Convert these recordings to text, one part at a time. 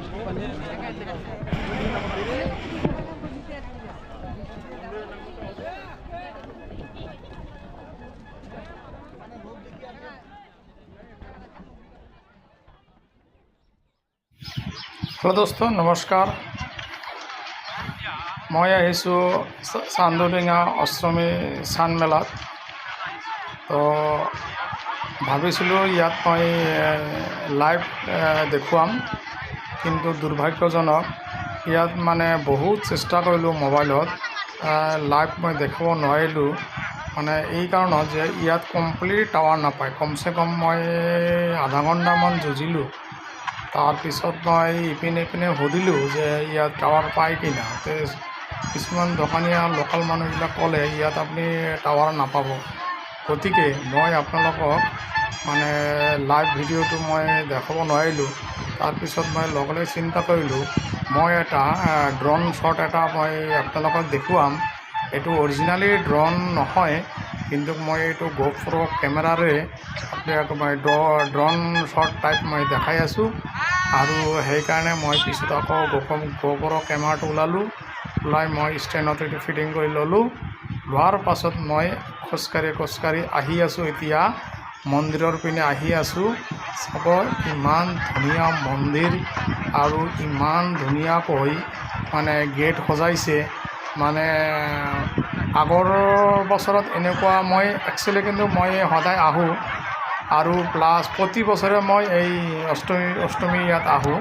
Hello दोस्तों नमस्कार। मैं चांदोलिंगा अष्टमी चान मेलात तो भाविছিলোঁ ইয়াত मैं लाइव देखुৱাম কিন্তু दुर्भाग्यजनक ইয়াত মানে बहुत চেষ্টা কৰিলোঁ মোবাইলত लाइव मैं দেখাব নোৱাৰিলোঁ মানে এই কাৰণত যে ইয়াত কমপ্লিট টাৱাৰ নাপায়। কমসে কম मैं आधा घंटामान যুঁজিলোঁ। তাৰপিছত মই ইপিনে সুধিলোঁ যে ইয়াত টাৱাৰ পায় কি না। কিছুমান দোকানীয়া লোকাল মানুহবিলাক ক'লে ইয়াত আপুনি টাৱাৰ নাপাব। গতিকে মই আপোনালোকক মানে লাইভ ভিডিঅ'টো মই দেখাব নোৱাৰিলোঁ। তাৰপিছত মই লগে চিন্তা কৰিলোঁ মই এটা ড্ৰোন শ্বট এটা মই আপোনালোকক দেখুৱাম। এইটো অৰিজিনেলি ড্ৰোন নহয় কিন্তু মই এইটো গোপ্ৰ কেমেৰাৰে আপোনাক মই ড্ৰোন শ্বট টাইপ মই দেখাই আছোঁ। আৰু সেইকাৰণে মই পিছত আকৌ গোপ্ৰ কেমেৰাটো ওলাই মই ষ্টেণ্ডত এইটো ফিটিং কৰি ল'লোঁ। লোৱাৰ পাছত মই খোজকাঢ়ি আহি আছোঁ। এতিয়া মন্দিৰৰ পিনে আহি আছোঁ। চাব ইমান ধুনীয়া মন্দিৰ আৰু ইমান ধুনীয়াকৈ মানে গেট সজাইছে। মানে আগৰ বছৰত এনেকুৱা মই একচুৱেলি কিন্তু মই সদায় আহোঁ আৰু প্লাছ প্ৰতি বছৰে মই এই অষ্টমী ইয়াত আহোঁ।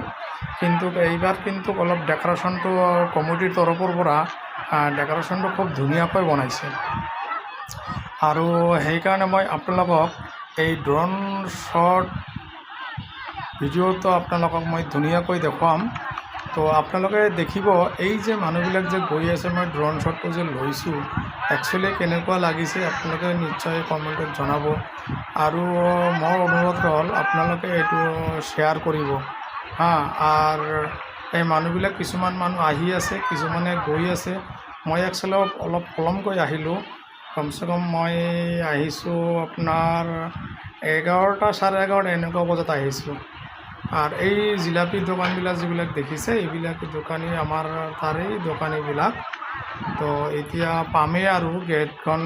কিন্তু এইবাৰ কিন্তু অলপ ডেক'ৰেশ্যনটো কমিটিৰ তৰফৰ পৰা ডেক'ৰেশ্যনটো খুব ধুনীয়াকৈ বনাইছে আৰু সেইকাৰণে মই আপোনালোকক এই ড্ৰোন শ্বট ভিডিঅ'টো আপোনালোকক মই ধুনীয়াকৈ দেখুৱাম। তো আপোনালোকে দেখিব এই যে মানুহবিলাক যে গৈ আছে মই ড্ৰোন শ্বটটো যে লৈছোঁ একচুৱেলি কেনেকুৱা লাগিছে আপোনালোকে নিশ্চয় কমেণ্টত জনাব। আৰু মোৰ অনুৰোধ হ'ল আপোনালোকে এইটো শ্বেয়াৰ কৰিব আৰু এই মানুহবিলাক কিছুমান মানুহ আহি আছে কিছুমানে গৈ আছে। মই একচুৱেলি অলপ পলমকৈ আহিলোঁ। কমচে কম মই আহিছোঁ আপোনাৰ 11টা চাৰে 11টা এনেকুৱা বজাত আহিছোঁ। আৰ এই জিলাপি দোকানবিলাক যিবিলাক দেখিছে এইবিলাক দোকানী আমাৰ তাৰেই দোকানীবিলাক। তো এতিয়া পামেই আৰু গেটখন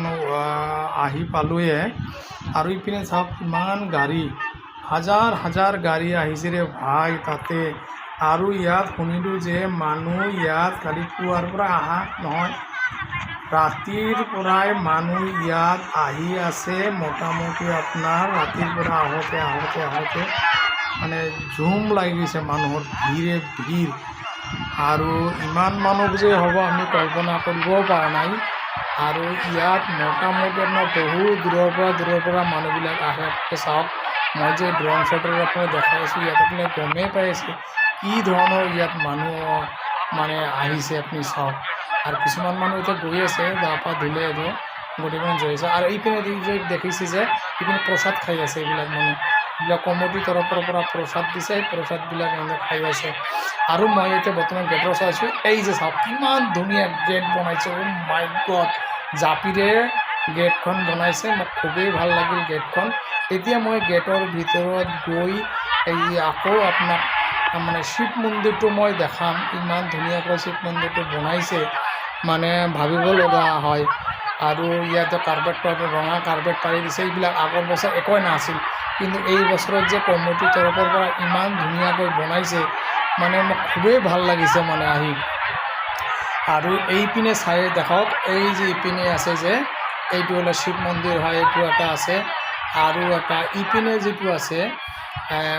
আহি পালোঁয়ে। আৰু ইপিনে চাওক কিমান গাড়ী হাজাৰ গাড়ী আহিছে ৰে ভাই তাতে। আৰু ইয়াত শুনিলোঁ যে মানুহ ইয়াত কালি পুৱাৰ পৰা অহা নহয় ৰাতিৰ পৰাই মানুহ ইয়াত আহি আছে। মোটামুটি আপোনাৰ ৰাতিৰ পৰা আহোঁতে মানে জুম লাগি গৈছে মানুহৰ ভিৰ। আৰু ইমান মানুহ যে হ'ব আমি কল্পনা কৰিবও পৰা নাই। আৰু ইয়াত মোটামুটি আপোনাৰ বহু দূৰৰ পৰা মানুহবিলাক আহে। চাওক মই যে ড্ৰোন শ্বটৰ আপোনাৰ দেখাই আছোঁ ইয়াত আপুনি গমেই পাই আছে কি ধৰণৰ ইয়াত মানুহ মানে আহিছে আপুনি চাওক। আৰু কিছুমান মানুহ এতিয়া গৈ আছে গা পা ধুলে এইটো গোটেইখন জৈ আছে। আৰু এইপিনে দেখিছে যে এইপিনে প্ৰসাদ খাই আছে এইবিলাক মানুহ। এইবিলাক কমিটিৰ তৰফৰ পৰা প্ৰসাদ দিছে। প্ৰসাদবিলাক এনেকৈ খাই আছে। আৰু মই এতিয়া বৰ্তমান গেটৰ চাইছোঁ এই যে চাওক কিমান ধুনীয়া গেট বনাইছে। মাই গড জাপিৰে গেটখন বনাইছে। মোক খুবেই ভাল লাগিল গেটখন। এতিয়া মই গেটৰ ভিতৰত গৈ এই আকৌ আপোনাক মানে শিৱ মন্দিৰটো মই দেখাম। ইমান ধুনীয়াকৈ শিৱ মন্দিৰটো বনাইছে মানে ভাবিব লগা হয়। আৰু ইয়াতে কাৰ্পেট ৰঙা কাৰ্পেট পাৰি দিছে। এইবিলাক আগৰ বছৰ একোৱে নাছিল কিন্তু এই বছৰত যে কমিটিৰ তৰফৰ পৰা ইমান ধুনীয়াকৈ বনাইছে মানে মোক খুবেই ভাল লাগিছে মানে আহি। আৰু এইপিনে চাই দেখক এই যে ইপিনে আছে যে এইটো হ'লে শিৱ মন্দিৰ হয়। এইটো এটা আছে আৰু এটা ইপিনে যিটো আছে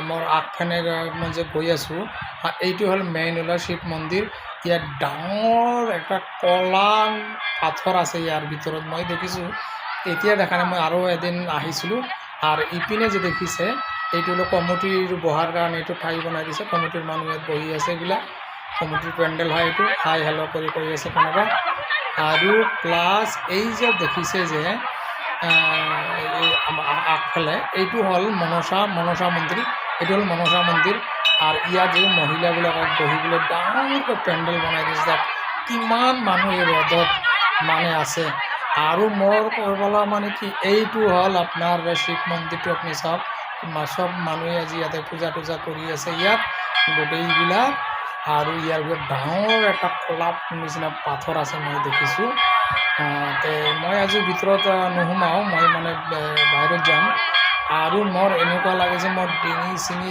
মোৰ আগফানে মই যে গৈ আছোঁ এইটো হ'ল মেইন হ'ল শিৱ মন্দিৰ। ইয়াত ডাঙৰ এটা কলা পাথৰ আছে ইয়াৰ ভিতৰত মই দেখিছোঁ। এতিয়া দেখা নাই মই আৰু এদিন আহিছিলোঁ। আর ইপিনে যে দেখিছে এইটো হলো কমিটির বহার কারণে এইটো ঠাই বনাই দিছে। কমিটির মানুষ ইয়াত বহি আছে। এগুলা কমিটির পেন্ডেল হয়। এইটো হাই হেলো কৰি আছে কোনোবা। আৰু প্লাছ এই যে দেখিছে যে আগফালে এইটো হ'ল মনসা মন্দিৰ। এইটো হ'ল মনসা মন্দিৰ। আৰ ইয়াত যে মহিলাবিলাকক বহিবলৈ ডাঙৰকৈ পেন্ডেল বনাই দিছে। কিমান মানুহ এই ৰ'দত মানে আছে। আৰু মোৰ ক'বলা মানে কি এইটো হ'ল আপোনাৰ শিৱ মন্দিৰটো আপুনি চাওক। সব মানুহে আজি ইয়াতে পূজা টুজা কৰি আছে ইয়াত। গোটেইবিলাক আৰু ইয়াৰ ভিতৰত ডাঙৰ এটা কলাপ নিচিনা পাথৰ আছে মই দেখিছোঁ। তে মই আজি ভিতৰত নোসোমাওঁ, মই মানে বাহিৰত যাম। আৰু মোৰ এনেকুৱা লাগে যে মোৰ ডিঙি চিঙি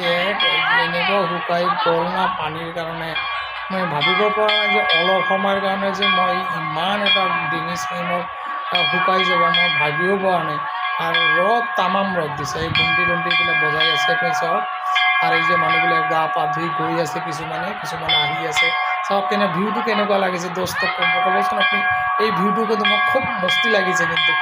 এনেকুৱা শুকাই গ'ল না পানীৰ কাৰণে। মই ভাবিব পৰা নাই যে অলপ সময়ৰ কাৰণে যে মই ইমান এটা ডিঙি চিঙি মোৰ শুকাই যাব, মই ভাবিও পৰা নাই। আৰু ৰ'দ তামাম ৰ'দ দিছে, এই ঘণ্টিবিলাক বজাই আছে চাওক। আৰু এই যে মানুহবিলাক গা পা ধুই গৈ আছে, কিছুমানে আহি আছে। চাওক ভিউটো কেনেকুৱা লাগিছে দোস্ত, ক'বচোন আপুনি। এই ভিউটো কিন্তু মোক খুব মস্তি লাগিছে কিন্তু।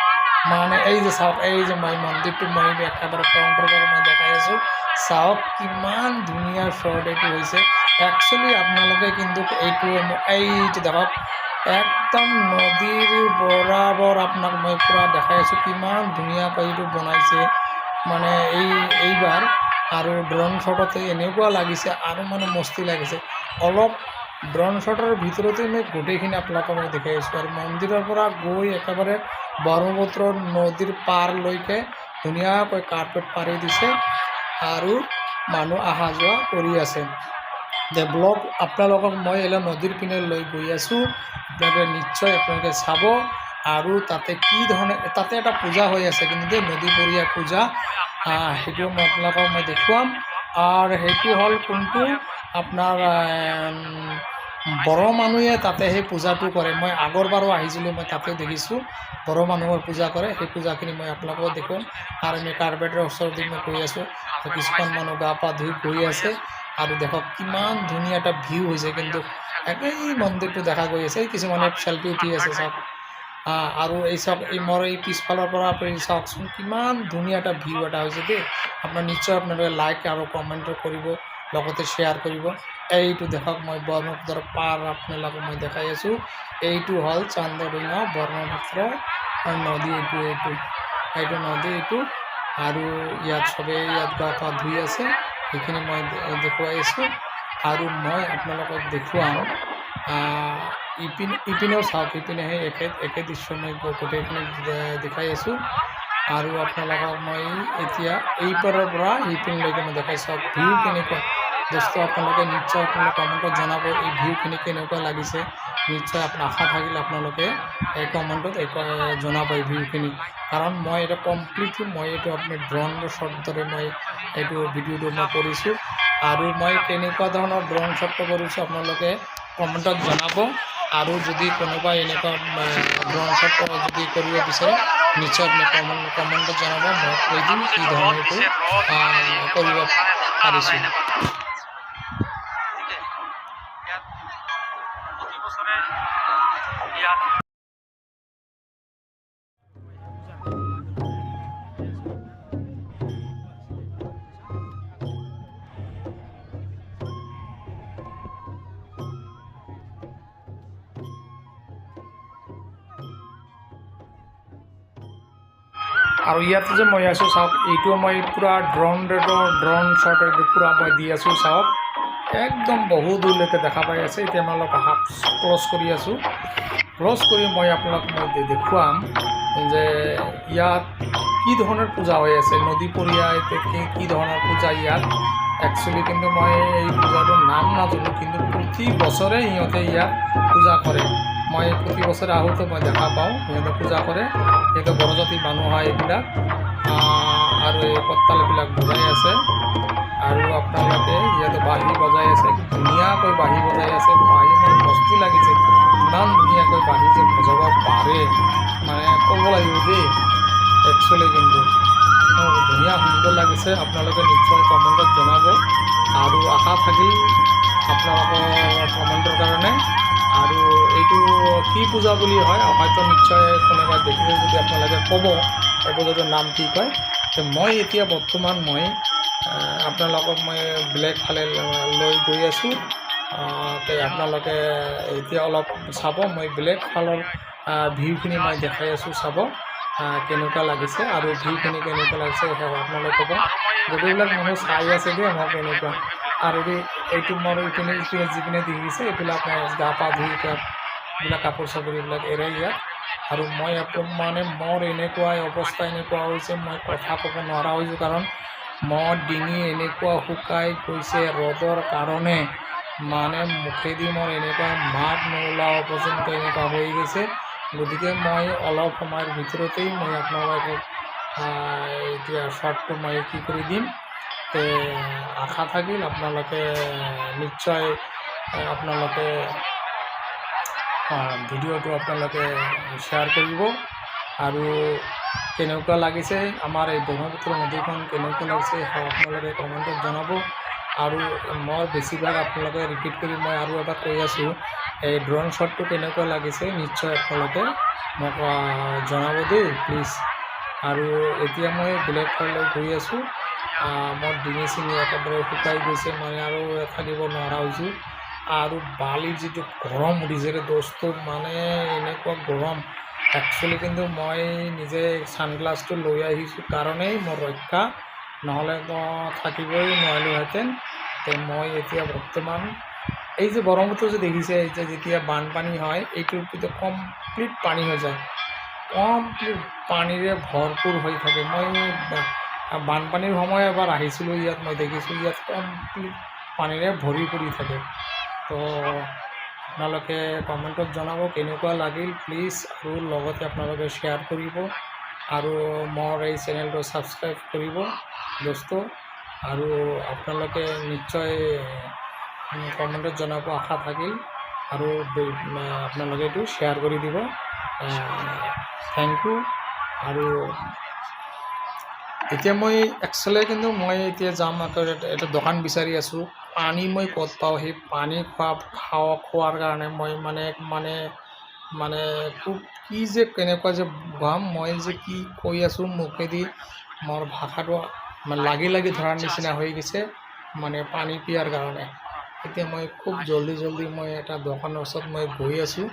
মানে এই যে চাওক, এই যে মই মন্দিৰটো মই একেবাৰে ফ্ৰণ্টৰ মই দেখাই আছোঁ। চাওক কিমান ধুনীয়া শ্বট এইটো হৈছে। একচুৱেলি আপোনালোকে কিন্তু এইটো দেখক, একদম নদীৰ বৰাবৰ আপোনাক মই পূৰা দেখাই আছোঁ কিমান ধুনীয়াকৈ এইটো বনাইছে মানে এইবাৰ। আৰু ড্ৰোন শ্বটতে এনেকুৱা লাগিছে আৰু মানে মস্তি লাগিছে। অলপ ড্ৰোন শ্বটৰ ভিতৰতে মই গোটেইখিনি আপোনালোকক মই দেখাই আছোঁ। আৰু মন্দিৰৰ পৰা গৈ একেবাৰে ব্ৰহ্মপুত্ৰ নদীৰ পাৰলৈকে ধুনীয়াকৈ কাৰ্পেট পাৰি দিছে আৰু মানুহ অহা যোৱা কৰি আছে। যে ব্লগ আপোনালোকক মই নদীৰ পিনে লৈ গৈ আছোঁ, আপোনালোকে নিশ্চয় আপোনালোকে চাব। আৰু তাতে কি ধৰণে তাতে এটা পূজা হৈ আছে কিন্তু নদীপৰীয়া পূজা, সেইটো মই আপোনালোকক মই দেখুৱাম। আৰু সেইটো হ'ল কোনটো আপোনাৰ বড়ো মানুহে তাতে সেই পূজাটো কৰে। মই আগৰবাৰো আহিছিলোঁ, মই তাতে দেখিছোঁ বড়ো মানুহৰ পূজা কৰে। সেই পূজাখিনি মই আপোনালোকক দেখুৱাম। আৰু আমি কাৰ্পেটৰ ওচৰতে মই গৈ আছোঁ, কিছুমান মানুহ গা পা ধুই গৈ আছে। আৰু দেখক কিমান ধুনীয়া এটা ভিউ হৈছে কিন্তু। এই মন্দিৰটো দেখা গৈ আছে, কিছুমানে চেল্ফি উঠি আছে চাওক। আৰু এই চাওক, মোৰ এই পিছফালৰ পৰা আপুনি চাওকচোন কিমান ধুনীয়া এটা ভিউ এটা হৈছে দেই। আপোনাৰ নিশ্চয় আপোনালোকে লাইক আৰু কমেণ্ট কৰিব, লগতে শ্বেয়াৰ কৰিব। এইটো দেখক, মই ব্ৰহ্মপুত্ৰৰ পাৰ আপোনালোকক মই দেখাই আছোঁ। এইটো হ'ল চান্দৰডোঙা ব্ৰহ্মপুত্ৰ নদী, এইটো নদী এইটো। আৰু ইয়াত চবেই গা পা ধুই আছে, সেইখিনি মই দেখুৱাই আছোঁ। আৰু মই আপোনালোকক দেখুৱাম ইপিনেও চাওক, ইপিনে সেই একে দৃশ্য মই গোটেইখিনি দেখাই আছোঁ। আৰু আপোনালোকক মই এতিয়া এই পাৰৰ পৰা এইপিনলৈকে মই দেখাই চাওক ভিউ কেনেকুৱা দোস্ত। আপোনালোকে নিশ্চয় কমেণ্টত জনাব এই ভিউখিনি কেনেকুৱা লাগিছে। নিশ্চয় আশা থাকিলে আপোনালোকে এই কমেণ্টত জনাব এই ভিউখিনি। কাৰণ মই এটা কমপ্লিটলি মই এইটো আপুনি ড্ৰোন শ্বট দৰে মই এইটো ভিডিঅ'টো মই কৰিছোঁ। আৰু মই কেনেকুৱা ধৰণৰ ড্ৰোন শ্বটটো কৰিছোঁ আপোনালোকে কমেণ্টত জনাব। আৰু যদি কোনোবাই এনেকুৱা ড্ৰোন শ্বট যদি কৰিব বিচাৰে নিশ্চয় আপুনি কমেণ্টত জনাব, মই কৈ দিম কি ধৰণে এইটো কৰিব পাৰিছোঁ। আৰু ইয়াতে যে মই আছোঁ চাওক, এইটো মই পূৰা ড্ৰোন শ্বট এইটো পূৰা মই দি আছোঁ চাওক। একদম বহু দূৰলৈকে দেখা পাই আছে। এতিয়া মই অলপ হাত ক্লজ কৰি আছোঁ। ক্লজ কৰি মই আপোনালোক মই দেখুৱাম যে ইয়াত কি ধৰণৰ পূজা হৈ আছে, নদীপৰীয়া কি ধৰণৰ পূজা ইয়াত। একচুৱেলি কিন্তু মই এই পূজাটোৰ নাম নাজানো, কিন্তু প্ৰতি বছৰে সিহঁতে ইয়াত পূজা কৰে। মই প্ৰতি বছৰে আহোঁতে মই দেখা পাওঁ সিহঁতে পূজা কৰে। সিহঁতে বড়োজাতি মানুহ হয় এইবিলাক। আৰু এই কঁঠালবিলাক বজাই আছে। আৰু আপোনালোকে ইয়াতে বাঁহী বজাই আছে, ধুনীয়াকৈ বাঁহী বজাই আছে। বাঁহী মোৰ মস্তি লাগিছে, ইমান ধুনীয়াকৈ বাঁহী যে বজাব পাৰে মানে ক'ব লাগিব দেই। একচুৱেলি কিন্তু ধুনীয়া সুন্দৰ লাগিছে। আপোনালোকে নিশ্চয় কমেণ্টত জনাব। আৰু আশা থাকিল আপোনালোকৰ কমেণ্টৰ কাৰণে। আৰু এইটো কি পূজা বুলি হয় হয়তো নিশ্চয় কোনোবাই দেখিছে যদি আপোনালোকে ক'ব এই পূজাটোৰ নাম কি কয়। মই এতিয়া বৰ্তমান মই আপোনালোকক মই ব্লেক ফালে লৈ গৈ আছোঁ। আপোনালোকে এতিয়া অলপ চাব, মই ব্লেক ফালৰ ভিউখিনি মই দেখাই আছোঁ, চাব কেনেকুৱা লাগিছে। আৰু ভিউখিনি কেনেকুৱা লাগিছে আপোনালোকে ক'ব। গোটেইবিলাক মানুহ চাই আছে দেই আমাক কেনেকুৱা। আৰু এইটো মোৰ ইপিনে যিপিনে দেখিছে এইবিলাক গা পা ধুই এইবিলাক কাপোৰ চাপোৰ এইবিলাক এৰে ইয়াত। আৰু মই মানে মোৰ এনেকুৱা অৱস্থা এনেকুৱা হৈছে, মই কথা ক'ব নোৱাৰা হৈছোঁ। কাৰণ মোৰ ডিঙি এনেকুৱা শুকাই গৈছে ৰ'দৰ কাৰণে, মানে মুখেদি মোৰ এনেকুৱা মাত নোলাব পৰ্যন্ত এনেকুৱা হৈ গৈছে। গতিকে মই অলপ সময়ৰ ভিতৰতেই মই আপোনালোকক এতিয়া শ্বৰ্টটো মই কি কৰি দিম। আশা থাকিল আপোনালোকে নিশ্চয় আপোনালোকে ভিডিঅ'টো আপোনালোকে শ্বেয়াৰ কৰিব। আৰু কেনেকুৱা লাগিছে আমাৰ এই ব্ৰহ্মপুত্ৰ নদীখন কেনেকুৱা লাগিছে আপোনালোকে কমেণ্টত জনাব। আৰু মই বেছিভাগ আপোনালোকে ৰিপিট কৰি মই আৰু এবাৰ কৈ আছোঁ, এই ড্ৰোন শ্বটটো কেনেকুৱা লাগিছে নিশ্চয় আপোনালোকে মোক জনাব দেই প্লিজ। আৰু এতিয়া মই বেলেগ ঠাইলৈ গৈ আছোঁ। মোৰ ডিঙি চিঙি একেবাৰে শুকাই গৈছে, মানে আৰু থাকিব নোৱাৰা হৈছোঁ। আৰু বালিৰ যিটো গৰম উঠিছে দোষটো, মানে এনেকুৱা গৰম। একচুৱেলি কিন্তু মই নিজে ছানগ্লাছটো লৈ আহিছোঁ কাৰণেই মোৰ ৰক্ষা, নহ'লে থাকিবই নোৱাৰিলোহেঁতেন। মই এতিয়া বৰ্তমান এই যে ব্ৰহ্মপুত্ৰ যে দেখিছে, এই যে যেতিয়া বানপানী হয় এইটোৰ ভিতৰত কমপ্লিট পানী হৈ যায়, কমপ্লিট পানীৰে ভৰপূৰ হৈ থাকে। মই বানপানীৰ সময় এবাৰ আহিছিলোঁ ইয়াত, মই দেখিছোঁ ইয়াত কমপ্লিট পানীৰে ভৰি পৰি থাকে। তো আপোনালোকে কমেণ্টত জনাব কেনেকুৱা লাগিল প্লিজ, আৰু লগতে আপোনালোকে শ্বেয়াৰ কৰিব আৰু মোৰ এই চেনেলটো ছাবস্ক্ৰাইব কৰিব দোস্ত। আৰু আপোনালোকে নিশ্চয় কমেণ্টত জনাব আশা থাকিল, আৰু আপোনালোকে এইটো শ্বেয়াৰ কৰি দিব। Thank you. আৰু এতিয়া মই একচুৱেলি কিন্তু মই এতিয়া যাম এটা দোকান বিচাৰি আছোঁ। পানী মই ক'ত পাওঁ, সেই পানী খোৱাৰ কাৰণে মই মানে খুব কি যে কেনেকুৱা যে ভাম, মই যে কি কৈ আছোঁ মুখেদি মোৰ ভাষাটো লাগি ধৰাৰ নিচিনা হৈ গৈছে, মানে পানী পিয়াৰ কাৰণে। এতিয়া মই খুব জলদি মই এটা দোকানৰ ওচৰত মই গৈ আছোঁ,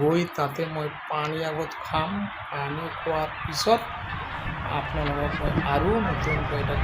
গৈ তাতে মই পানী আগত খাম। পানী খোৱাৰ পিছত আপোনালোকক মই আৰু নতুনকৈ এটা